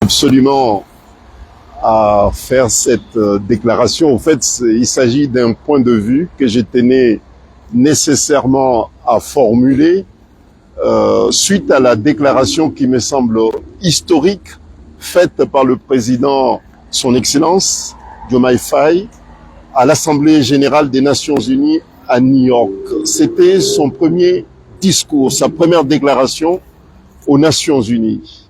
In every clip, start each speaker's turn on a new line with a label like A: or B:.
A: Absolument à faire cette déclaration. En fait, il s'agit d'un point de vue que je tenais nécessairement à formuler suite à la déclaration qui me semble historique faite par le président, son Excellence, Diomaye Faye, à l'Assemblée générale des Nations Unies à New York. C'était son premier discours, sa première déclaration aux Nations Unies.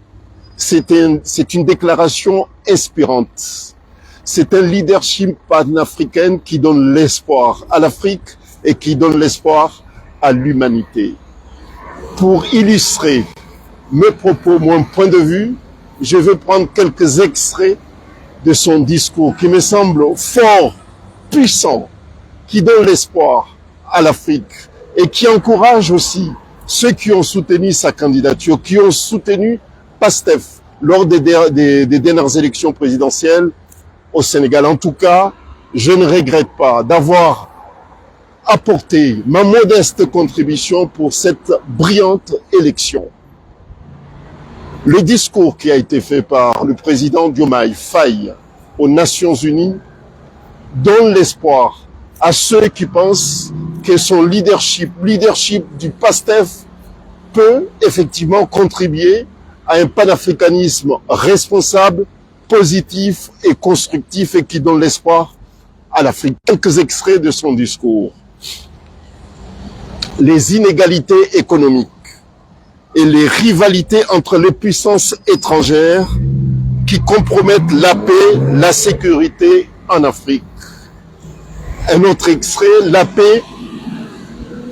A: C'est une déclaration inspirante. C'est un leadership panafricain qui donne l'espoir à l'Afrique et qui donne l'espoir à l'humanité. Pour illustrer mes propos, mon point de vue, je vais prendre quelques extraits de son discours qui me semble fort, puissant, qui donne l'espoir à l'Afrique et qui encourage aussi ceux qui ont soutenu sa candidature, qui ont soutenu PASTEF lors des dernières élections présidentielles au Sénégal. En tout cas, je ne regrette pas d'avoir apporté ma modeste contribution pour cette brillante élection. Le discours qui a été fait par le président Diomaye Faye aux Nations Unies donne l'espoir à ceux qui pensent que son leadership du PASTEF peut effectivement contribuer à un panafricanisme responsable, positif et constructif et qui donne l'espoir à l'Afrique. Quelques extraits de son discours. Les inégalités économiques et les rivalités entre les puissances étrangères qui compromettent la paix, la sécurité en Afrique. Un autre extrait, la paix,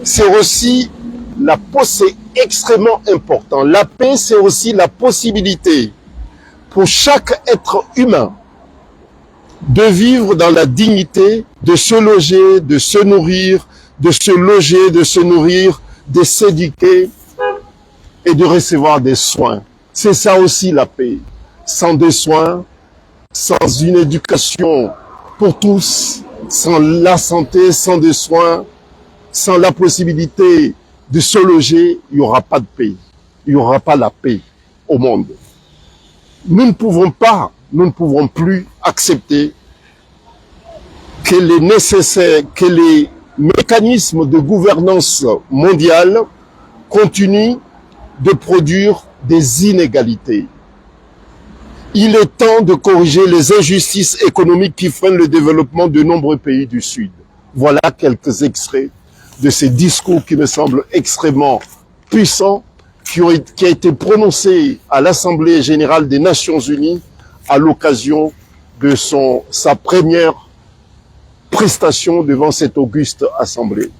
A: c'est aussi c'est extrêmement important. La paix, c'est aussi la possibilité pour chaque être humain de vivre dans la dignité, de se loger, de se nourrir, de se loger, de se nourrir, de s'éduquer et de recevoir des soins. C'est ça aussi la paix. Sans des soins, sans une éducation pour tous, sans la santé, sans des soins, sans la possibilité de se loger, il n'y aura pas de paix. Il n'y aura pas la paix au monde. Nous ne pouvons plus accepter que les mécanismes de gouvernance mondiale continuent de produire des inégalités. Il est temps de corriger les injustices économiques qui freinent le développement de nombreux pays du Sud. Voilà quelques extraits de ces discours qui me semblent extrêmement puissants, qui a été prononcé à l'Assemblée générale des Nations Unies à l'occasion de sa première prestation devant cette auguste assemblée.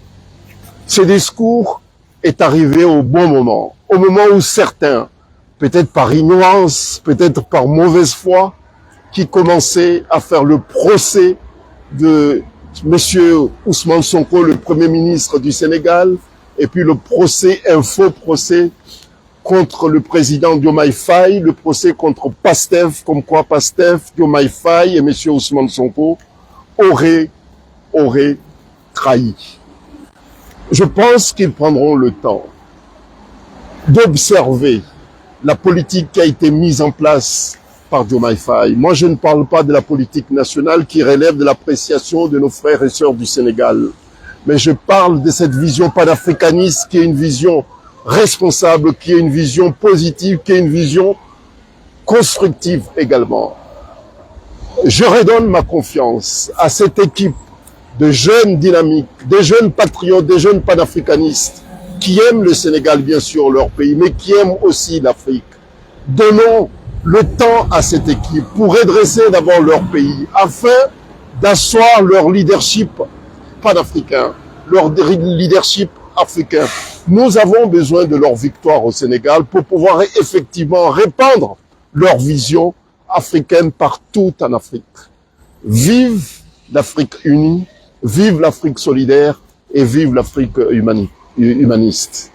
A: Ce discours est arrivé au bon moment, au moment où certains, peut-être par ignorance, peut-être par mauvaise foi, qui commençaient à faire le procès de Monsieur Ousmane Sonko, le Premier ministre du Sénégal, et puis un faux procès contre le président Diomaye Faye, le procès contre PASTEF, comme quoi PASTEF, Diomaye Faye et Monsieur Ousmane Sonko auraient trahi. Je pense qu'ils prendront le temps d'observer la politique qui a été mise en place par Diomaye Faye. Moi, je ne parle pas de la politique nationale qui relève de l'appréciation de nos frères et sœurs du Sénégal. Mais je parle de cette vision panafricaniste qui est une vision responsable, qui est une vision positive, qui est une vision constructive également. Je redonne ma confiance à cette équipe de jeunes dynamiques, des jeunes patriotes, des jeunes panafricanistes qui aiment le Sénégal, bien sûr, leur pays, mais qui aiment aussi l'Afrique. Donnons le temps à cette équipe pour redresser d'abord leur pays, afin d'asseoir leur leadership panafricain, leur leadership africain. Nous avons besoin de leur victoire au Sénégal pour pouvoir effectivement répandre leur vision africaine partout en Afrique. Vive l'Afrique unie, vive l'Afrique solidaire et vive l'Afrique humaniste.